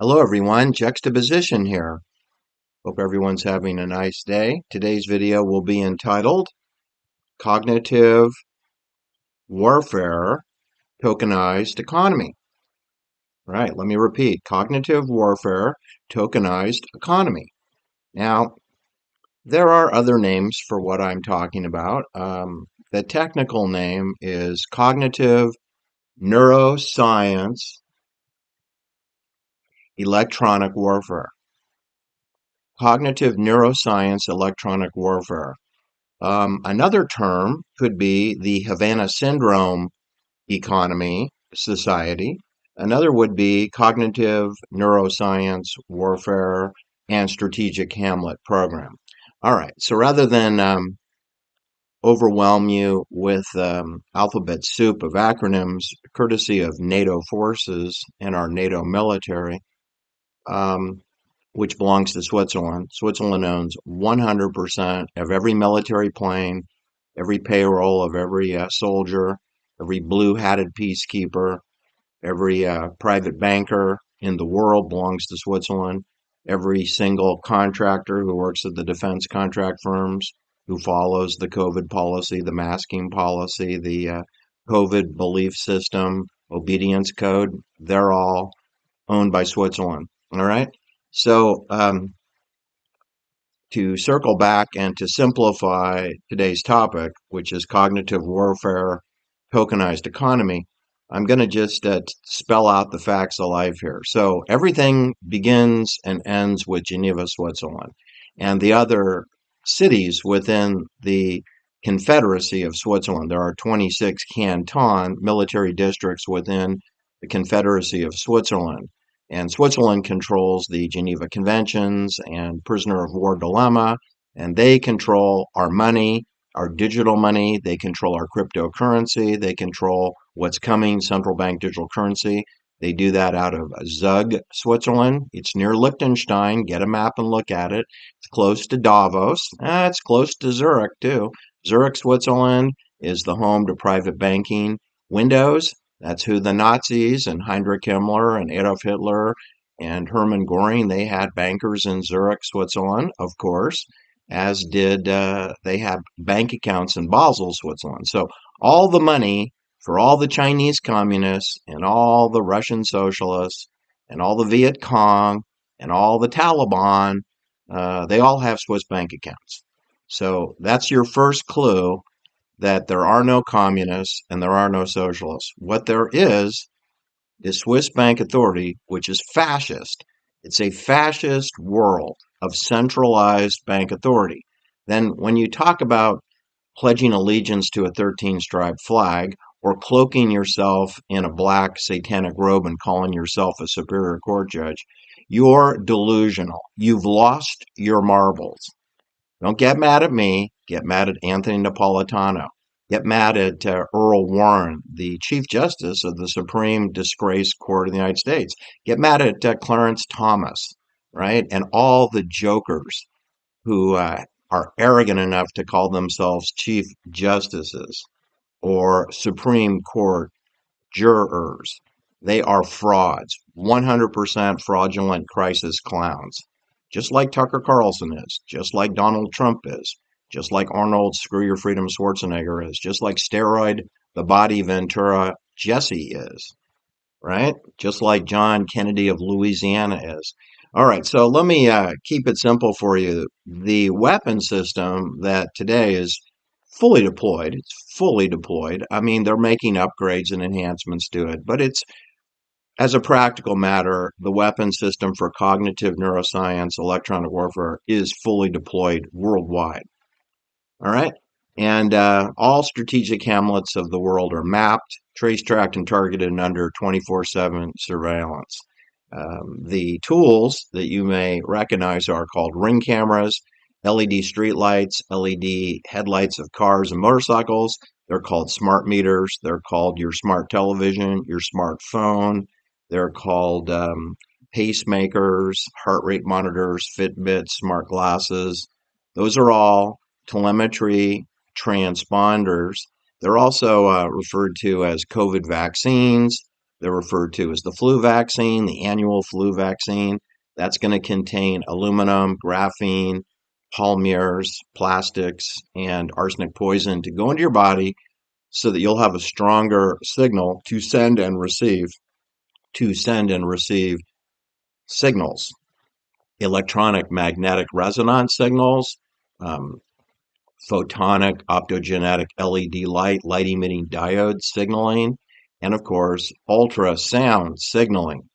Hello everyone, Juxtaposition here. Hope everyone's having a nice day. Today's video will be entitled Cognitive Warfare, Tokenized Economy. Right, let me repeat, Cognitive Warfare, Tokenized Economy. Now, there are other names for what I'm talking about. The technical name is Cognitive Neuroscience Electronic Warfare. Cognitive Neuroscience Electronic Warfare. Another term could be the Havana Syndrome Economy Society. Another would be Cognitive Neuroscience Warfare and Strategic Hamlet Program. All right, so rather than overwhelm you with alphabet soup of acronyms, courtesy of NATO forces and our NATO military, um, which belongs to Switzerland. Switzerland owns 100% of every military plane, every payroll of every soldier, every blue-hatted peacekeeper, every private banker in the world belongs to Switzerland. Every single contractor who works at the defense contract firms, who follows the COVID policy, the masking policy, the COVID belief system, obedience code, they're all owned by Switzerland. All right. So, to circle back and to simplify today's topic, which is cognitive warfare, tokenized economy, I'm going to just spell out the facts of life here. So everything begins and ends with Geneva, Switzerland, and the other cities within the Confederacy of Switzerland. There are 26 canton military districts within the Confederacy of Switzerland. And Switzerland controls the Geneva Conventions and prisoner of war dilemma, and they control our money, our digital money. They control our cryptocurrency. They control what's coming, central bank digital currency. They do that out of Zug, Switzerland. It's near Liechtenstein. Get a map and look at it. It's close to Davos. It's close to Zurich, too. Zurich, Switzerland is the home to private banking. Windows, that's who the Nazis and Heinrich Himmler and Adolf Hitler and Hermann Göring, they had bankers in Zurich, Switzerland, of course, as did they have bank accounts in Basel, Switzerland. So all the money for all the Chinese communists and all the Russian socialists and all the Viet Cong and all the Taliban, they all have Swiss bank accounts. So that's your first clue that there are no communists and there are no socialists. What there is Swiss Bank Authority, which is fascist. It's a fascist world of centralized bank authority. Then, when you talk about pledging allegiance to a 13-striped flag or cloaking yourself in a black satanic robe and calling yourself a superior court judge, you're delusional. You've lost your marbles. Don't get mad at me. Get mad at Anthony Napolitano. Get mad at Earl Warren, the Chief Justice of the Supreme Disgraced Court of the United States. Get mad at Clarence Thomas, right? And all the jokers who are arrogant enough to call themselves Chief Justices or Supreme Court jurors. They are frauds, 100% fraudulent crisis clowns, just like Tucker Carlson is, just like Donald Trump is, just like Arnold Screw Your Freedom Schwarzenegger is, just like Steroid the Body Ventura Jesse is, right? Just like John Kennedy of Louisiana is. All right, so let me keep it simple for you. The weapon system that today is fully deployed, it's fully deployed. I mean, they're making upgrades and enhancements to it, but it's, as a practical matter, the weapon system for cognitive neuroscience, electronic warfare is fully deployed worldwide. All right. And all strategic hamlets of the world are mapped, trace tracked, and targeted and under 24/7 surveillance. The tools that you may recognize are called ring cameras, LED streetlights, LED headlights of cars and motorcycles. They're called smart meters. They're called your smart television, your smartphone. They're called pacemakers, heart rate monitors, Fitbits, smart glasses. Those are all telemetry transponders. They're also referred to as COVID vaccines. They're referred to as the flu vaccine, the annual flu vaccine. That's going to contain aluminum, graphene, polymers, plastics, and arsenic poison to go into your body so that you'll have a stronger signal to send and receive signals, electronic magnetic resonance signals, um, photonic optogenetic LED light emitting diode signaling, and of course, ultrasound signaling,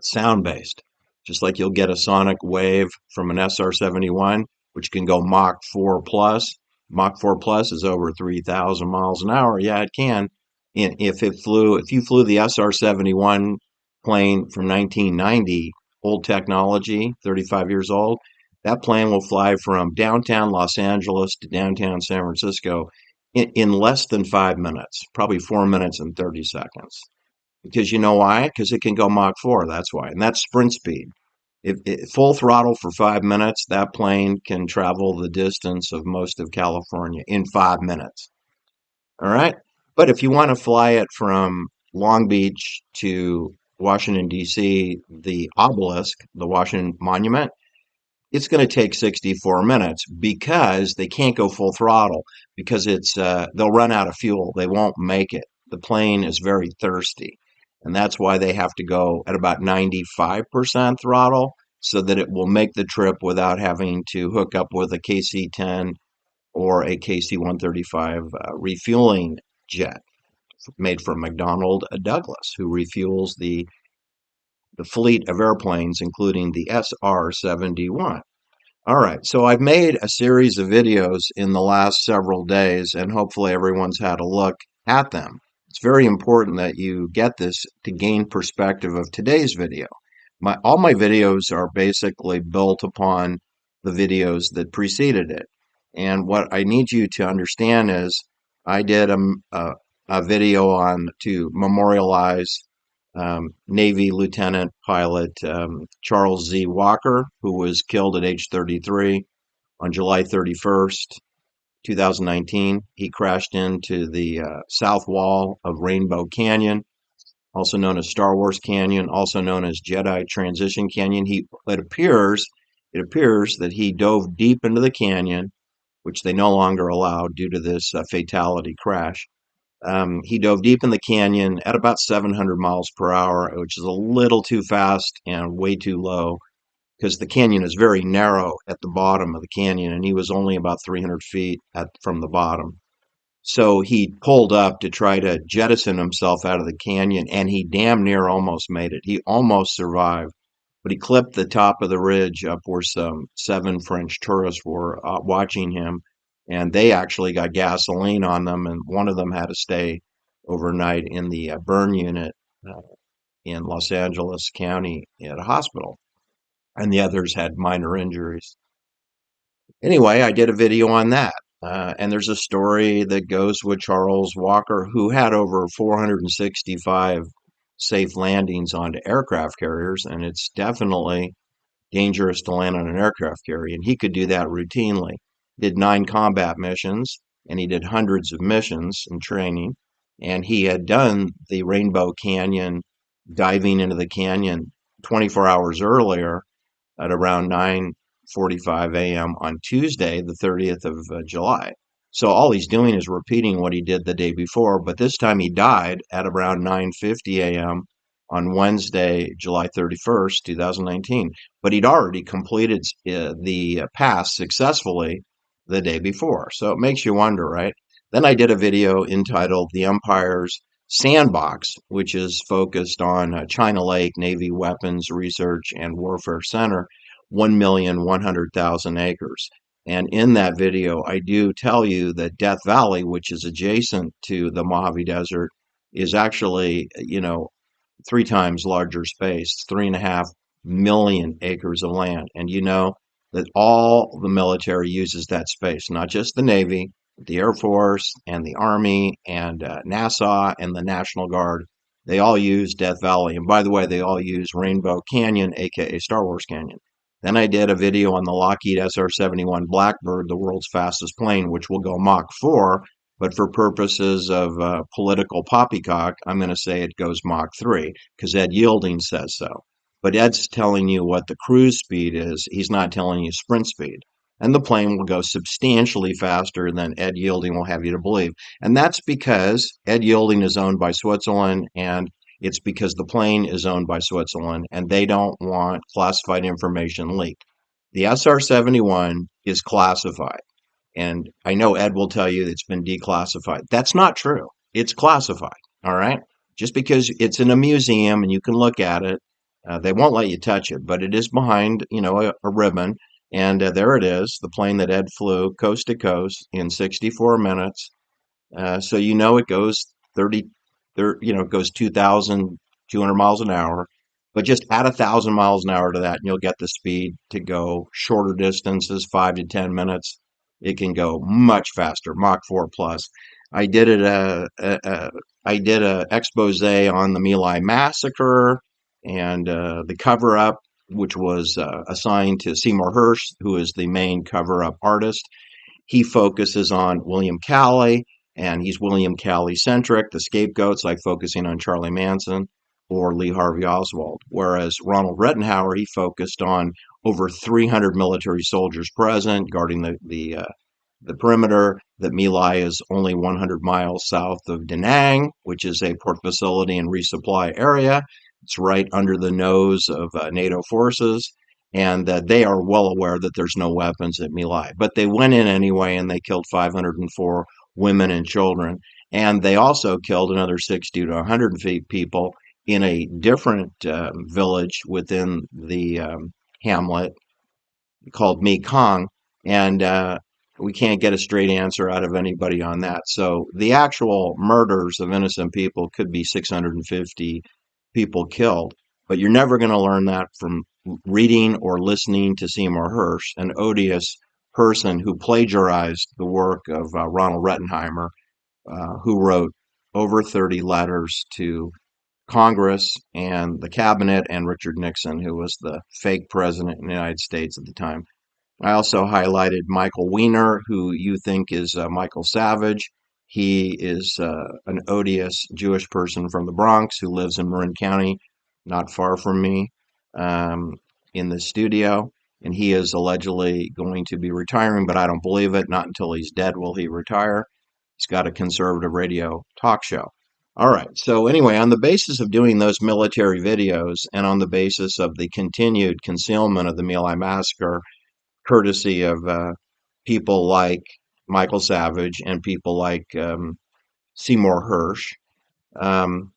sound based. Just like you'll get a sonic wave from an SR-71, which can go Mach 4 plus. Mach 4 plus is over 3,000 miles an hour. Yeah, it can. If you flew the SR-71 plane from 1990, old technology, 35 years old, that plane will fly from downtown Los Angeles to downtown San Francisco in less than 5 minutes, probably 4 minutes and 30 seconds. Because you know why? Because it can go Mach 4. That's why. And that's sprint speed. If full throttle for 5 minutes, that plane can travel the distance of most of California in 5 minutes. All right. But if you want to fly it from Long Beach to Washington, D.C., the obelisk, the Washington Monument, it's going to take 64 minutes because they can't go full throttle because they'll run out of fuel. They won't make it. The plane is very thirsty. And that's why they have to go at about 95% throttle so that it will make the trip without having to hook up with a KC-10 or a KC-135 refueling jet made from McDonnell Douglas, who refuels the fleet of airplanes, including the SR-71. All right, so I've made a series of videos in the last several days, and hopefully everyone's had a look at them. It's very important that you get this to gain perspective of today's video. All my videos are basically built upon the videos that preceded it. And what I need you to understand is I did a video on to memorialize Navy Lieutenant Pilot Charles Z. Walker, who was killed at age 33 on July 31st, 2019. He crashed into the south wall of Rainbow Canyon, also known as Star Wars Canyon, also known as Jedi Transition Canyon. It appears that he dove deep into the canyon, which they no longer allow due to this fatality crash. He dove deep in the canyon at about 700 miles per hour, which is a little too fast and way too low because the canyon is very narrow at the bottom of the canyon, and he was only about 300 feet from the bottom. So he pulled up to try to jettison himself out of the canyon, and he damn near almost made it. He almost survived, but he clipped the top of the ridge up where some 7 French tourists were watching him, and they actually got gasoline on them, and one of them had to stay overnight in the burn unit uh, in Los Angeles County at a hospital, and the others had minor injuries. Anyway, I did a video on that. And there's a story that goes with Charles Walker, who had over 465 safe landings onto aircraft carriers, and it's definitely dangerous to land on an aircraft carrier. And he could do that routinely. He did 9 combat missions, and he did hundreds of missions and training. And he had done the Rainbow Canyon, diving into the canyon 24 hours earlier at around 9:45 a.m. on Tuesday, the 30th of July. So all he's doing is repeating what he did the day before, but this time he died at around 9:50 a.m. on Wednesday, July 31st, 2019. But he'd already completed the pass successfully the day before. So it makes you wonder, right? Then I did a video entitled The Empire's Sandbox, which is focused on China Lake Navy Weapons Research and Warfare Center, 1,100,000 acres. And in that video, I do tell you that Death Valley, which is adjacent to the Mojave Desert, is actually, 3 times larger space, 3.5 million acres of land. And you know that all the military uses that space, not just the Navy, the Air Force and the Army and NASA and the National Guard. They all use Death Valley. And by the way, they all use Rainbow Canyon, aka Star Wars Canyon. Then I did a video on the Lockheed SR-71 Blackbird, the world's fastest plane, which will go Mach 4, But for purposes of political poppycock, I'm going to say it goes Mach 3 because Ed Yielding says so. But Ed's telling you what the cruise speed is. He's not telling you sprint speed. And the plane will go substantially faster than Ed Yielding will have you to believe. And that's because Ed Yielding is owned by Switzerland, and it's because the plane is owned by Switzerland, and they don't want classified information leaked. The SR-71 is classified. And I know Ed will tell you it's been declassified. That's not true. It's classified. All right. Just because it's in a museum and you can look at it, they won't let you touch it, but it is behind, a ribbon. And there it is, the plane that Ed flew coast to coast in 64 minutes. So it goes 30, it goes 2,200 miles an hour, but just add 1,000 miles an hour to that, and you'll get the speed to go shorter distances, 5 to 10 minutes. It can go much faster, Mach 4 plus. I did it. I did a expose on the My Lai massacre and the cover up, which was assigned to Seymour Hersh, who is the main cover up artist. He focuses on William Calley, and he's William Calley centric. The scapegoats like focusing on Charlie Manson or Lee Harvey Oswald. Whereas Ronald Rettenhauer, he focused on over 300 military soldiers present guarding the perimeter, that My Lai is only 100 miles south of Da Nang, which is a port facility and resupply area. It's right under the nose of NATO forces, and they are well aware that there's no weapons at My Lai. But they went in anyway, and they killed 504 women and children. And they also killed another 60 to 100 people in a different village within the hamlet called Mekong, and we can't get a straight answer out of anybody on that. So the actual murders of innocent people could be 650 people killed, but you're never going to learn that from reading or listening to Seymour Hersh, an odious person who plagiarized the work of Ronald Rettenheimer, who wrote over 30 letters to Congress and the cabinet and Richard Nixon, who was the fake president in the United States at the time. I also highlighted Michael Weiner, who you think is Michael Savage. He is an odious Jewish person from the Bronx who lives in Marin County, not far from me, um, in the studio. And he is allegedly going to be retiring, but I don't believe it. Not until he's dead will he retire. He's got a conservative radio talk show. All right. So, anyway, on the basis of doing those military videos and on the basis of the continued concealment of the My Lai massacre, courtesy of people like Michael Savage and people like Seymour Hersh. Um,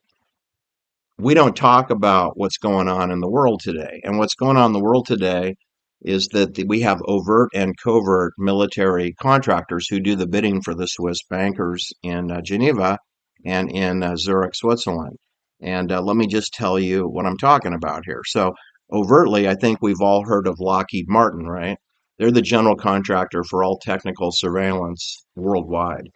we don't talk about what's going on in the world today. And what's going on in the world today is that we have overt and covert military contractors who do the bidding for the Swiss bankers in Geneva and in Zurich, Switzerland. And let me just tell you what I'm talking about here. So, overtly, I think we've all heard of Lockheed Martin, right? They're the general contractor for all technical surveillance worldwide,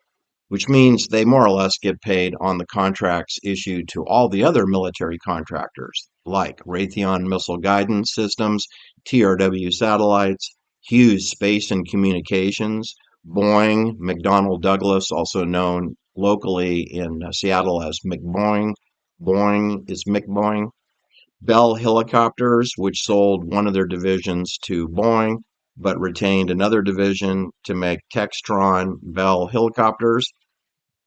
which means they more or less get paid on the contracts issued to all the other military contractors, like Raytheon Missile Guidance Systems, TRW Satellites, Hughes Space and Communications, Boeing, McDonnell Douglas, also known locally in Seattle as McBoeing. Boeing is McBoeing. Bell Helicopters, which sold one of their divisions to Boeing, but retained another division to make Textron Bell Helicopters.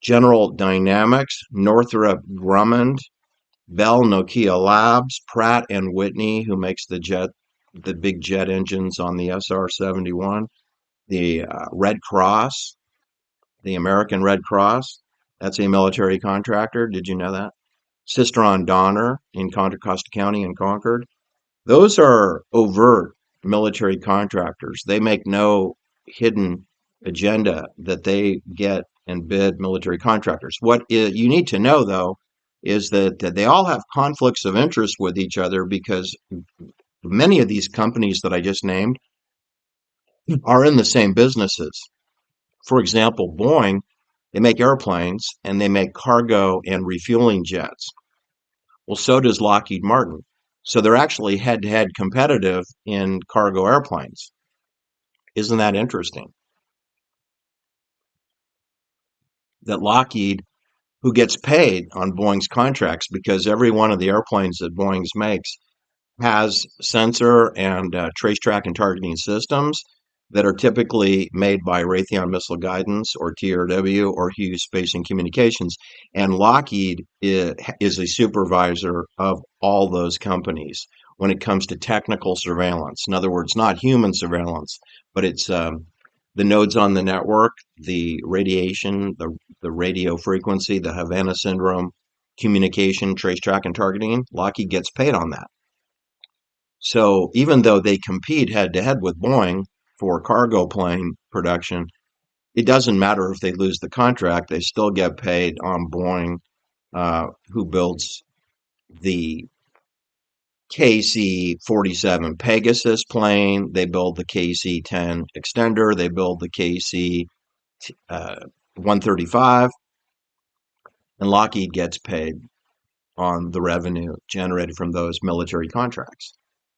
General Dynamics, Northrop Grumman, Bell Nokia Labs, Pratt and Whitney, who makes the big jet engines on the SR-71, the Red Cross, the American Red Cross, that's a military contractor. Did you know that? Sistron Donner in Contra Costa County in Concord. Those are overt military contractors. They make no hidden agenda that they get and bid military contractors. You need to know, though, is that they all have conflicts of interest with each other because many of these companies that I just named are in the same businesses. For example, Boeing, they make airplanes and they make cargo and refueling jets. Well, so does Lockheed Martin. So they're actually head-to-head competitive in cargo airplanes. Isn't that interesting? that Lockheed, who gets paid on Boeing's contracts because every one of the airplanes that Boeing makes has sensor and trace track and targeting systems that are typically made by Raytheon Missile Guidance or TRW or Hughes Space and Communications. And Lockheed is a supervisor of all those companies when it comes to technical surveillance. In other words, not human surveillance, but it's the nodes on the network, the radiation, the radio frequency, the Havana syndrome, communication, trace track, and targeting. Lockheed gets paid on that. So even though they compete head to head with Boeing for cargo plane production, it doesn't matter if they lose the contract, they still get paid on Boeing, who builds the KC-47 Pegasus plane. They build the KC-10 extender. They build the KC-135, and Lockheed gets paid on the revenue generated from those military contracts.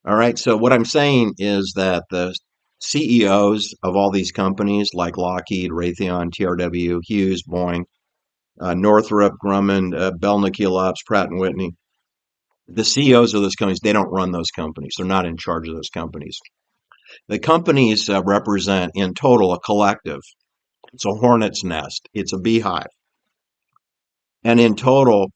All right. So what I'm saying is that the CEOs of all these companies like Lockheed, Raytheon, TRW, Hughes, Boeing, Northrop Grumman, Bell Nuclear, Pratt and Whitney, the CEOs of those companies, they don't run those companies. They're not in charge of those companies. The companies represent in total a collective. It's a hornet's nest. It's a beehive. And in total,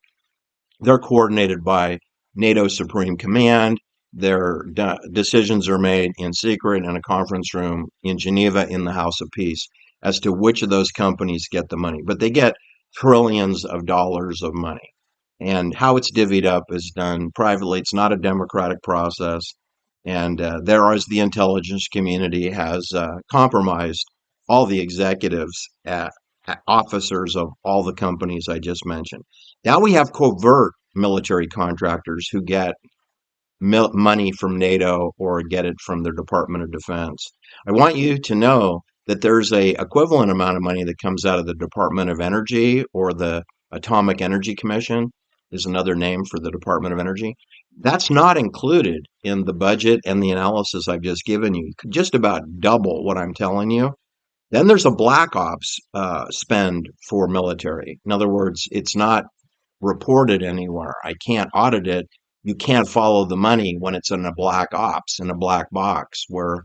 they're coordinated by NATO Supreme Command. Their decisions are made in secret in a conference room in Geneva in the House of Peace as to which of those companies get the money. But they get trillions of dollars of money. And how it's divvied up is done privately. It's not a democratic process. And there, as the intelligence community has compromised all the executives, officers of all the companies I just mentioned. Now we have covert military contractors who get money from NATO or get it from the Department of Defense. I want you to know that there's a equivalent amount of money that comes out of the Department of Energy, or the Atomic Energy Commission is another name for the Department of Energy. That's not included in the budget and the analysis I've just given you. You could just about double what I'm telling you. Then there's a black ops spend for military. In other words, it's not reported anywhere. I can't audit it. You can't follow the money when it's in a black ops, in a black box, where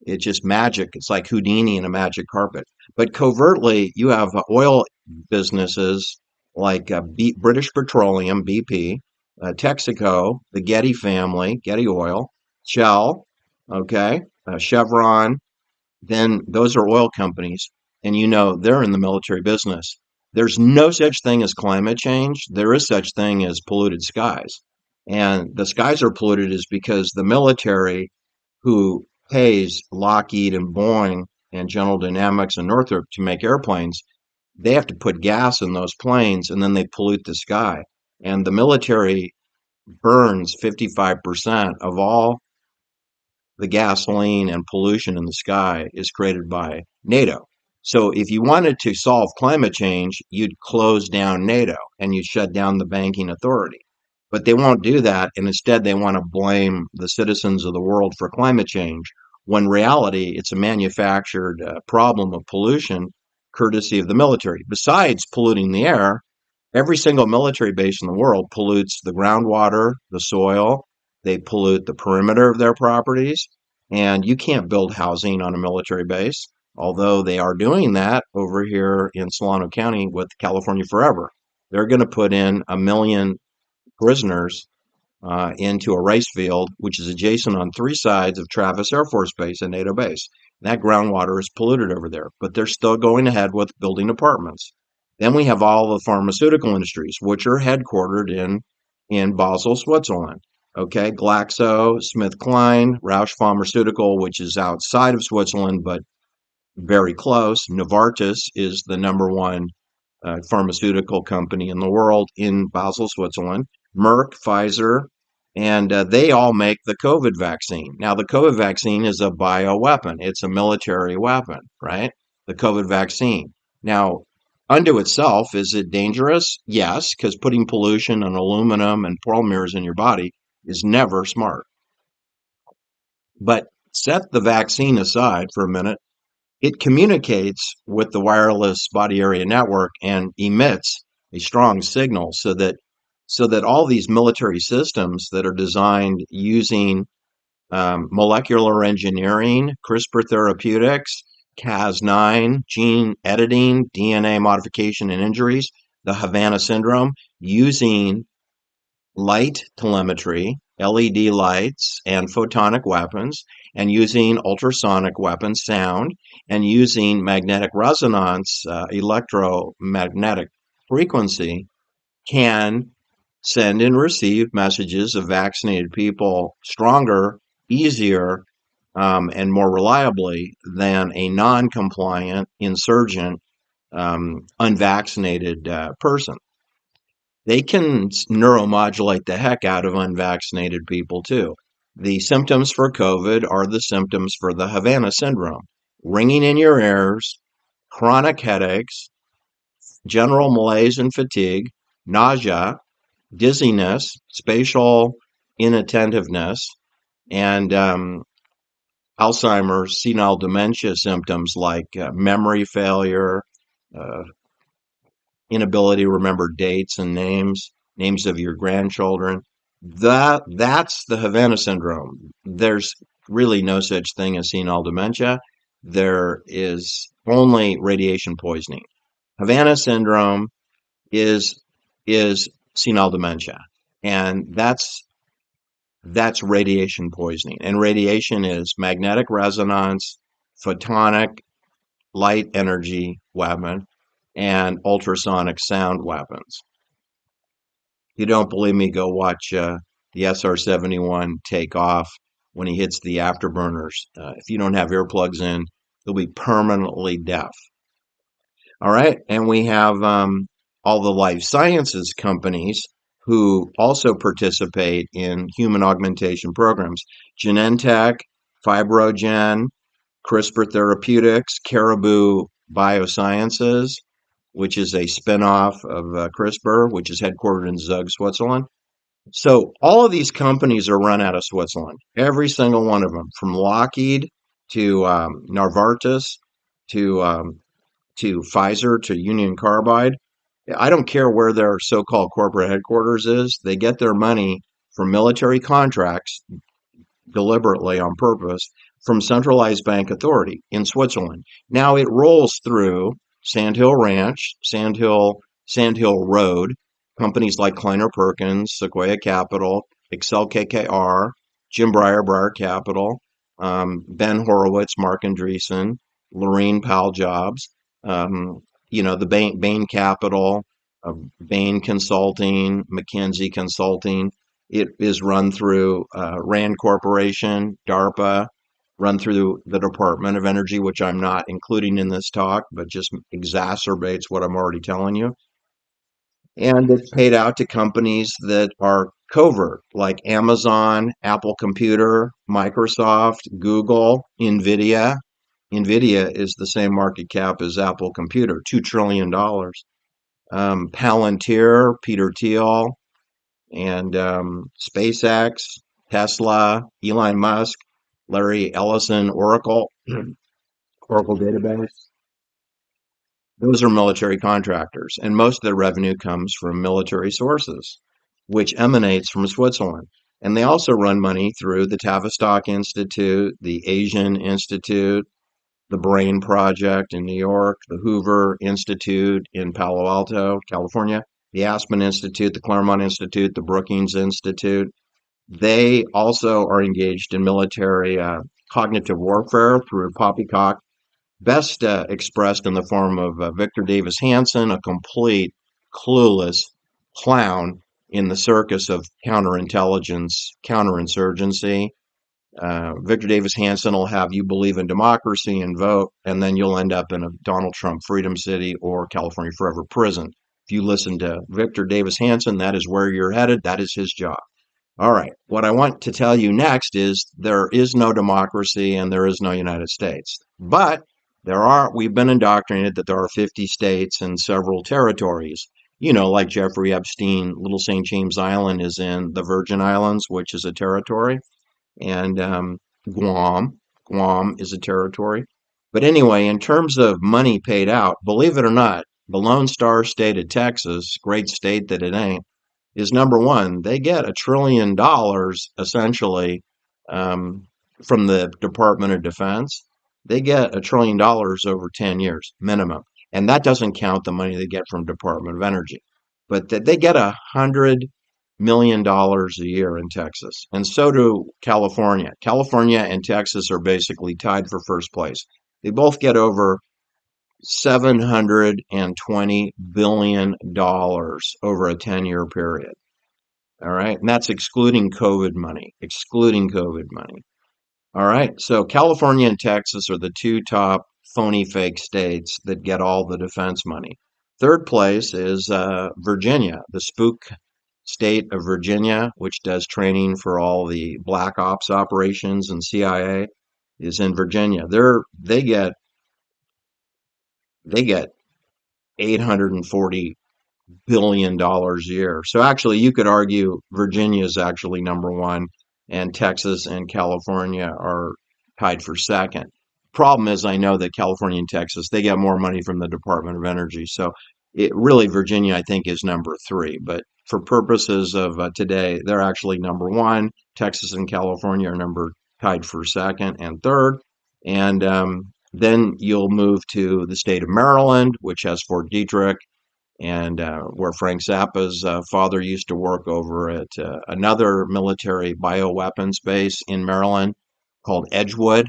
it's just magic. It's like Houdini and a magic carpet. But covertly, you have oil businesses like British Petroleum, BP, Texaco, the Getty family, Getty Oil, Shell, okay, Chevron. Then those are oil companies, and they're in the military business. There's no such thing as climate change. There is such thing as polluted skies. And the skies are polluted is because the military, who pays Lockheed and Boeing and General Dynamics and Northrop to make airplanes, they have to put gas in those planes and then they pollute the sky. And the military burns 55% of all the gasoline and pollution in the sky is created by NATO. So if you wanted to solve climate change, you'd close down NATO and you'd shut down the banking authority. But they won't do that, and instead they want to blame the citizens of the world for climate change, when in reality it's a manufactured problem of pollution courtesy of the military. Besides polluting the air, every single military base in the world pollutes the groundwater, the soil. They pollute the perimeter of their properties. And you can't build housing on a military base, although they are doing that over here in Solano County with California Forever. They're going to put in 1 million prisoners into a rice field, which is adjacent on 3 sides of Travis Air Force Base, a NATO base. That groundwater is polluted over there, but they're still going ahead with building apartments. Then we have all the pharmaceutical industries, which are headquartered in Basel, Switzerland. Okay, GlaxoSmithKline, Rausch Pharmaceutical, which is outside of Switzerland, but very close. Novartis is the number 1 pharmaceutical company in the world in Basel, Switzerland. Merck, Pfizer, and they all make the COVID vaccine. Now, the COVID vaccine is a bioweapon. It's a military weapon, right? The COVID vaccine. Now, unto itself, is it dangerous? Yes, because putting pollution and aluminum and polymers in your body is never smart. But set the vaccine aside for a minute. it communicates with the wireless body area network and emits a strong signal so that all these military systems that are designed using molecular engineering, CRISPR therapeutics, Cas9, gene editing, DNA modification and injuries, the Havana syndrome, using light telemetry, LED lights, and photonic weapons, and using ultrasonic weapons, sound, and using magnetic resonance, electromagnetic frequency, can send and receive messages of vaccinated people stronger, easier, and more reliably than a non compliant, insurgent, unvaccinated person. They can neuromodulate the heck out of unvaccinated people too. The symptoms for COVID are the symptoms for the Havana syndrome: ringing in your ears, chronic headaches, general malaise and fatigue, nausea, dizziness, spatial inattentiveness, and Alzheimer's, senile dementia symptoms like memory failure, uh, inability to remember dates and names of your grandchildren. That's the Havana syndrome. There's really no such thing as senile dementia. There is only radiation poisoning. Havana syndrome is is senile dementia, and that's radiation poisoning. And radiation is magnetic resonance, photonic light energy weapon, and ultrasonic sound weapons. If you don't believe me, go watch the SR-71 take off when he hits the afterburners. If you don't have earplugs in, you'll be permanently deaf. All right. And we have all the life sciences companies who also participate in human augmentation programs: Genentech, Fibrogen, CRISPR Therapeutics, Caribou Biosciences, which is a spinoff of CRISPR, which is headquartered in Zug, Switzerland. So all of these companies are run out of Switzerland, every single one of them, from Lockheed to Novartis to to Pfizer to Union Carbide. I don't care where their so-called corporate headquarters is. They get their money from military contracts deliberately on purpose from centralized bank authority in Switzerland. Now it rolls through Sandhill Ranch, Sandhill Road, companies like Kleiner Perkins, Sequoia Capital, Excel KKR, Jim Breyer Capital, Ben Horowitz, Mark Andreessen, Lorene Powell Jobs, the Bain Capital, Bain Consulting, McKinsey Consulting. It is run through RAND Corporation, DARPA, run through the Department of Energy, which I'm not including in this talk, but just exacerbates what I'm already telling you. And it's paid out to companies that are covert, like Amazon, Apple Computer, Microsoft, Google, NVIDIA. NVIDIA is the same market cap as Apple Computer, $2 trillion. Palantir, Peter Thiel, and SpaceX, Tesla, Elon Musk, Larry Ellison, Oracle, Oracle database. Those are military contractors, and most of their revenue comes from military sources, which emanates from Switzerland. And they also run money through the Tavistock Institute, the Asian Institute, the Brain Project in New York, the Hoover Institute in Palo Alto, California, the Aspen Institute, the Claremont Institute, the Brookings Institute. They also are engaged in military cognitive warfare through poppycock, best expressed in the form of Victor Davis Hanson, a complete clueless clown in the circus of counterintelligence, counterinsurgency. Victor Davis Hanson will have you believe in democracy and vote, and then you'll end up in a Donald Trump Freedom City or California Forever prison. If you listen to Victor Davis Hanson, that is where you're headed. That is his job. All right. What I want to tell you next is there is no democracy and there is no United States. But we've been indoctrinated that there are 50 states and several territories. Like Jeffrey Epstein, Little St. James Island is in the Virgin Islands, which is a territory, and Guam is a territory. But anyway, in terms of money paid out, believe it or not, the Lone Star State of Texas, great state that it ain't, is number one. They get $1 trillion essentially um, from the Department of Defense. They get $1 trillion over 10 years minimum, and that doesn't count the money they get from Department of Energy. But they get $100 million a year in Texas, and so do California. California and Texas are basically tied for first place. They both get over $720 billion over a 10-year period. All right. And that's excluding COVID money, excluding COVID money. All right. So California and Texas are the two top phony fake states that get all the defense money. Third place is Virginia, the spook state of Virginia, which does training for all the black ops operations and CIA, is in Virginia. They get 840 billion dollars a year. So actually, you could argue Virginia is actually number one, and Texas and California are tied for second. Problem is, I know that California and Texas they get more money from the Department of Energy, so it really Virginia I think is number three. But for purposes of today, they're actually number one. Texas and California are number tied for second and third, and then you'll move to the state of Maryland, which has Fort Detrick and where Frank Zappa's father used to work over at another military bioweapons base in Maryland called Edgewood.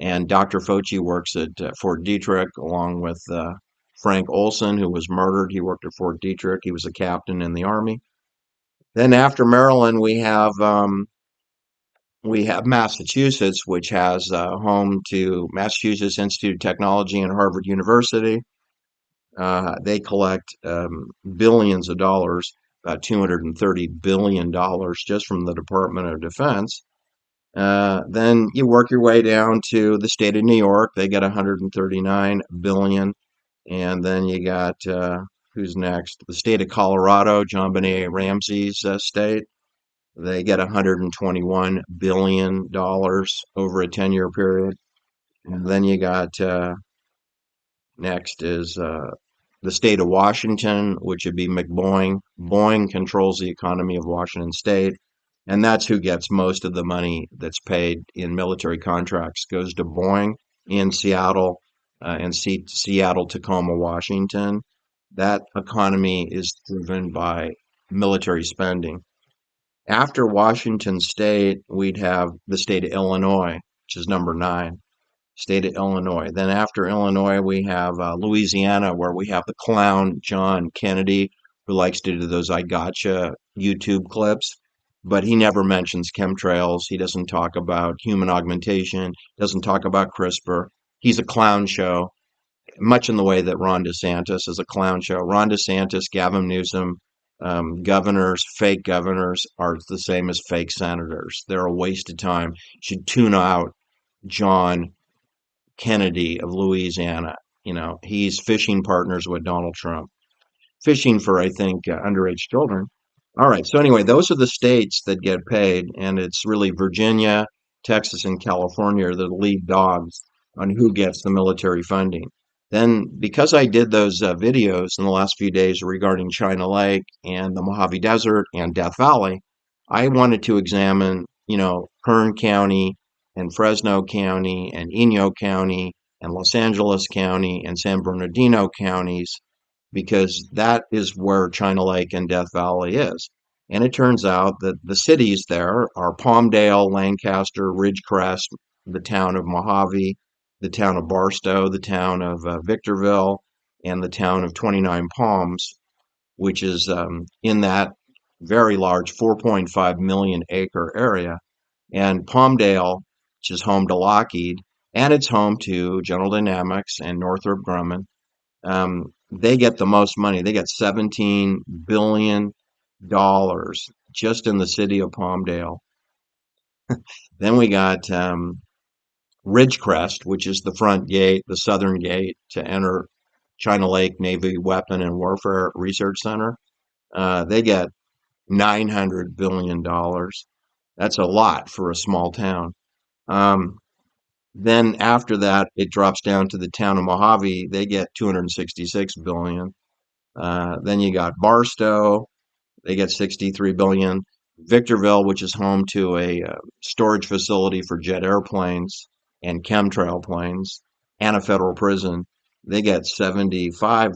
And Dr. Fauci works at Fort Detrick along with Frank Olson, who was murdered. He worked at Fort Detrick. He was a captain in the Army. Then after Maryland, we have Massachusetts, which has home to Massachusetts Institute of Technology and Harvard University. They collect billions of dollars, about $230 billion just from the Department of Defense. Then you work your way down to the state of New York. They get 139 billion. And then you got who's next? The state of Colorado, John Benet Ramsey's state. They get 121 billion dollars over a 10-year period. And then you got next is the state of Washington, which would be McBoeing. Boeing controls the economy of Washington State, and that's who gets most of the money that's paid in military contracts goes to Boeing in Seattle and Seattle, Tacoma, Washington. That economy is driven by military spending. After Washington State, we'd have the state of Illinois, which is number nine. State of Illinois. Then after Illinois, we have Louisiana, where we have the clown John Kennedy, who likes to do those I gotcha YouTube clips, but he never mentions chemtrails. He doesn't talk about human augmentation, doesn't talk about CRISPR. He's a clown show, much in the way that Ron DeSantis is a clown show. Ron DeSantis, Gavin Newsom, governors, fake governors, are the same as fake senators. They're a waste of time. You should tune out John Kennedy of Louisiana. He's fishing partners with Donald Trump, fishing for, I think, underage children. All right. So anyway, those are the states that get paid, and it's really Virginia, Texas, and California are the lead dogs on who gets the military funding. Then, because I did those videos in the last few days regarding China Lake and the Mojave Desert and Death Valley, I wanted to examine, Kern County and Fresno County and Inyo County and Los Angeles County and San Bernardino counties because that is where China Lake and Death Valley is. And it turns out that the cities there are Palmdale, Lancaster, Ridgecrest, the town of Mojave, the town of Barstow, the town of Victorville, and the town of 29 Palms, which is in that very large 4.5 million acre area. And Palmdale, which is home to Lockheed, and it's home to General Dynamics and Northrop Grumman, they get the most money. They get $17 billion just in the city of Palmdale. Then we got Ridgecrest, which is the front gate, the southern gate to enter China Lake Navy Weapon and Warfare Research Center. They get $900 billion. That's a lot for a small town. Um, Then after that, it drops down to the town of Mojave. They get 266 billion. Then you got Barstow. They get 63 billion. Victorville, which is home to a storage facility for jet airplanes and chemtrail planes and a federal prison, they get $75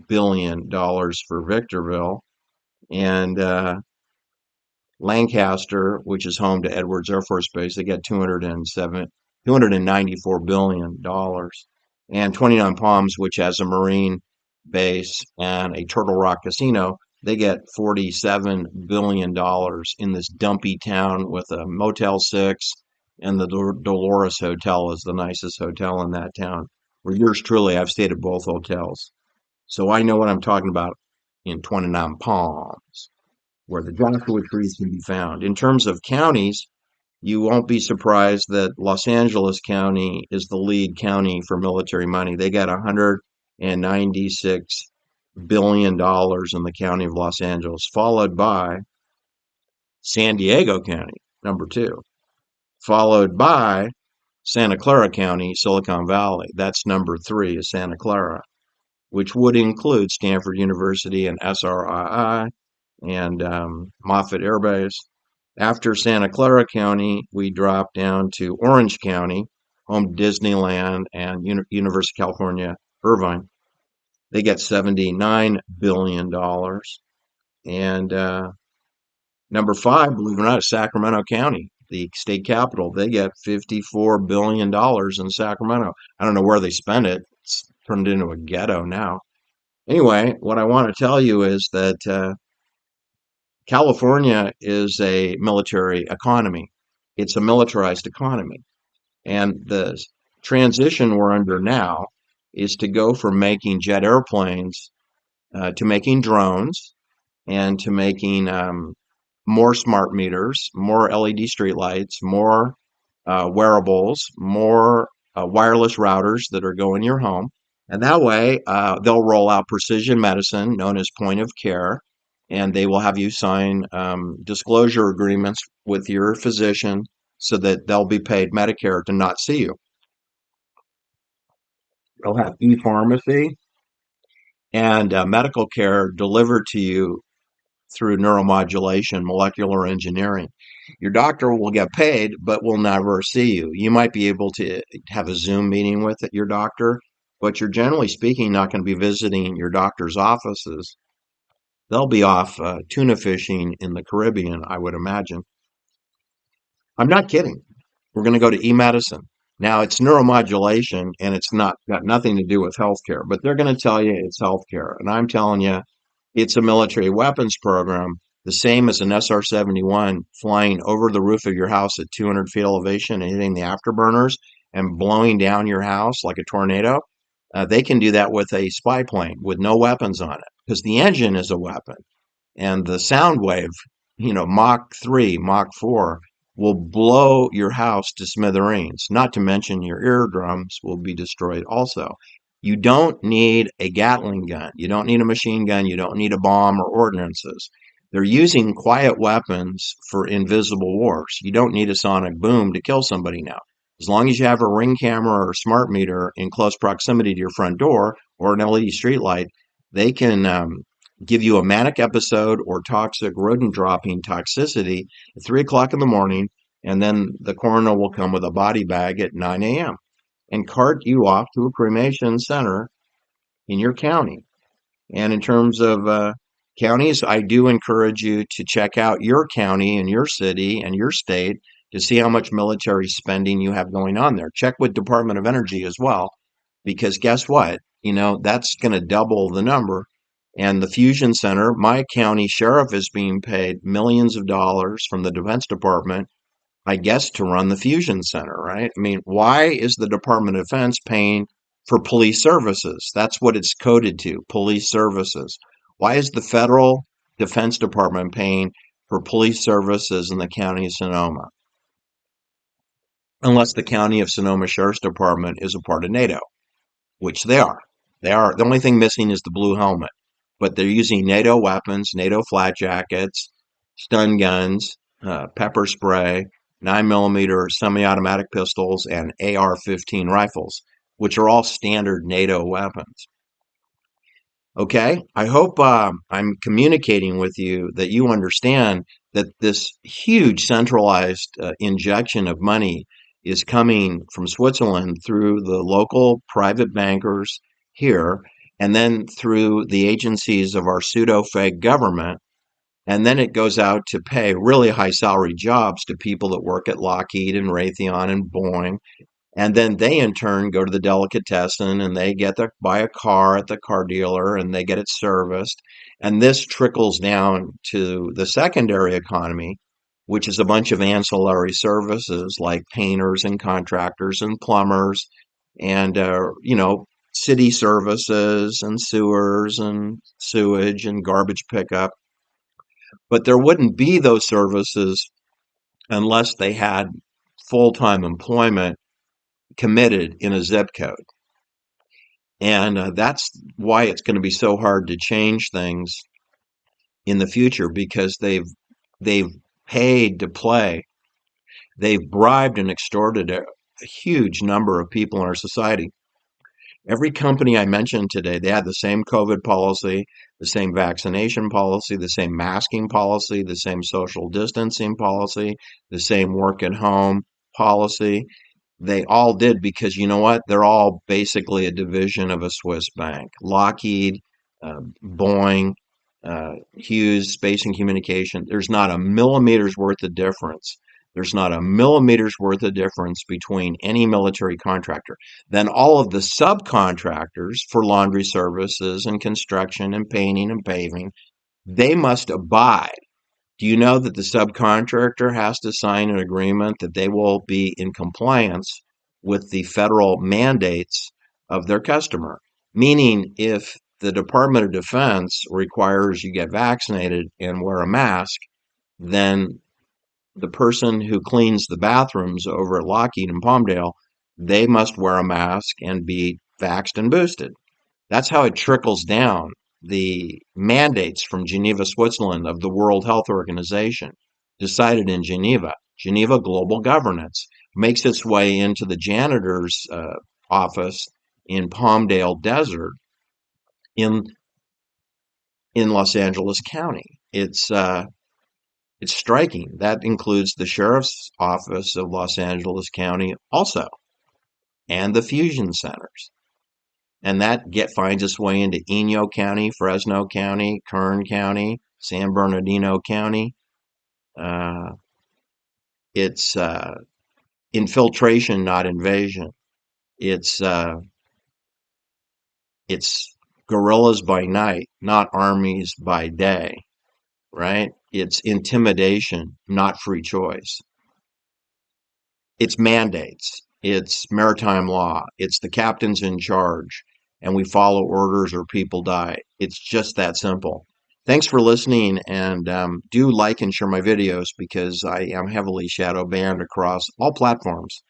billion for Victorville. And Lancaster, which is home to Edwards Air Force Base, they get 294 billion dollars. And 29 Palms, which has a marine base and a Turtle Rock casino, they get $47 billion in this dumpy town with a Motel 6, and the Dolores Hotel is the nicest hotel in that town. For yours truly, I've stayed at both hotels. So I know what I'm talking about in 29 Palms, where the Joshua trees can be found. In terms of counties, you won't be surprised that Los Angeles County is the lead county for military money. They got $196 billion in the county of Los Angeles, followed by San Diego County, number two, followed by Santa Clara County, Silicon Valley. That's number three, is Santa Clara, which would include Stanford University and SRII and Moffett Air Base. After Santa Clara County, we drop down to Orange County, home to Disneyland and University of California, Irvine. They get $79 billion. And number five, believe it or not, is Sacramento County, the state capital. They get $54 billion in Sacramento. I don't know where they spend it. It's turned into a ghetto now. Anyway, what I want to tell you is that California is a military economy. It's a militarized economy. And the transition we're under now is to go from making jet airplanes to making drones and to making more smart meters, more LED streetlights, more wearables, more wireless routers that are going in your home. And that way, they'll roll out precision medicine known as point of care, and they will have you sign disclosure agreements with your physician so that they'll be paid Medicare to not see you. They'll have e-pharmacy and medical care delivered to you through neuromodulation, molecular engineering. Your doctor will get paid, but will never see you. You might be able to have a Zoom meeting with your doctor, but you're generally speaking not going to be visiting your doctor's offices. They'll be off tuna fishing in the Caribbean, I would imagine. I'm not kidding. We're going to go to e-medicine. Now, it's neuromodulation and it's not got nothing to do with healthcare, but they're going to tell you it's healthcare. And I'm telling you, it's a military weapons program, the same as an SR-71 flying over the roof of your house at 200 feet elevation and hitting the afterburners and blowing down your house like a tornado. They can do that with a spy plane with no weapons on it because the engine is a weapon. And the sound wave, Mach 3, Mach 4, will blow your house to smithereens, not to mention your eardrums will be destroyed also. You don't need a Gatling gun. You don't need a machine gun. You don't need a bomb or ordnances. They're using quiet weapons for invisible wars. You don't need a sonic boom to kill somebody now. As long as you have a ring camera or a smart meter in close proximity to your front door or an LED streetlight, they can give you a manic episode or toxic rodent dropping toxicity at 3 o'clock in the morning, and then the coroner will come with a body bag at 9 a.m. and cart you off to a cremation center in your county. And in terms of counties, I do encourage you to check out your county and your city and your state to see how much military spending you have going on there. Check with Department of Energy as well, because guess what? That's going to double the number. And the Fusion Center, my county sheriff is being paid millions of dollars from the Defense Department, I guess, to run the Fusion Center, right? I mean, why is the Department of Defense paying for police services? That's what it's coded to, police services. Why is the Federal Defense Department paying for police services in the county of Sonoma? Unless the county of Sonoma Sheriff's Department is a part of NATO, which they are. They are. The only thing missing is the blue helmet. But they're using NATO weapons, NATO flat jackets, stun guns, pepper spray, 9mm semi-automatic pistols, and AR-15 rifles, which are all standard NATO weapons. Okay, I hope I'm communicating with you that you understand that this huge centralized injection of money is coming from Switzerland through the local private bankers here, and then through the agencies of our pseudo-fake government. And then it goes out to pay really high salary jobs to people that work at Lockheed and Raytheon and Boeing, and then they in turn go to the delicatessen and they get to buy a car at the car dealer and they get it serviced. And this trickles down to the secondary economy, which is a bunch of ancillary services like painters and contractors and plumbers and, city services and sewers and sewage and garbage pickup. But there wouldn't be those services unless they had full-time employment committed in a zip code. And that's why it's going to be so hard to change things in the future because they've paid to play. They've bribed and extorted a huge number of people in our society. Every company I mentioned today, they had the same COVID policy, the same vaccination policy, the same masking policy, the same social distancing policy, the same work at home policy. They all did because you know what? They're all basically a division of a Swiss bank. Lockheed, Boeing, Hughes, Space and Communication. There's not a millimeter's worth of difference. There's not a millimeter's worth of difference between any military contractor. Then all of the subcontractors for laundry services and construction and painting and paving, they must abide. Do you know that the subcontractor has to sign an agreement that they will be in compliance with the federal mandates of their customer? Meaning, if the Department of Defense requires you get vaccinated and wear a mask, then the person who cleans the bathrooms over at Lockheed and Palmdale, they must wear a mask and be vaxxed and boosted. That's how it trickles down. The mandates from Geneva, Switzerland of the World Health Organization, decided in Geneva. Geneva Global Governance makes its way into the janitor's office in Palmdale Desert in Los Angeles County. It's striking. That includes the sheriff's office of Los Angeles County also, and the fusion centers. And that finds its way into Eno County, Fresno County, Kern County, San Bernardino County. Uh, it's infiltration, not invasion. It's uh, it's guerrillas by night, not armies by day. Right? It's intimidation, not free choice. It's mandates. It's maritime law. It's the captain's in charge, and we follow orders or people die. It's just that simple. Thanks for listening, and do like and share my videos because I am heavily shadow banned across all platforms.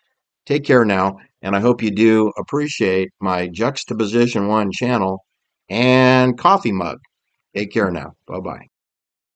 Take care now, and I hope you do appreciate my Juxtaposition One channel and coffee mug. Take care now. Bye-bye.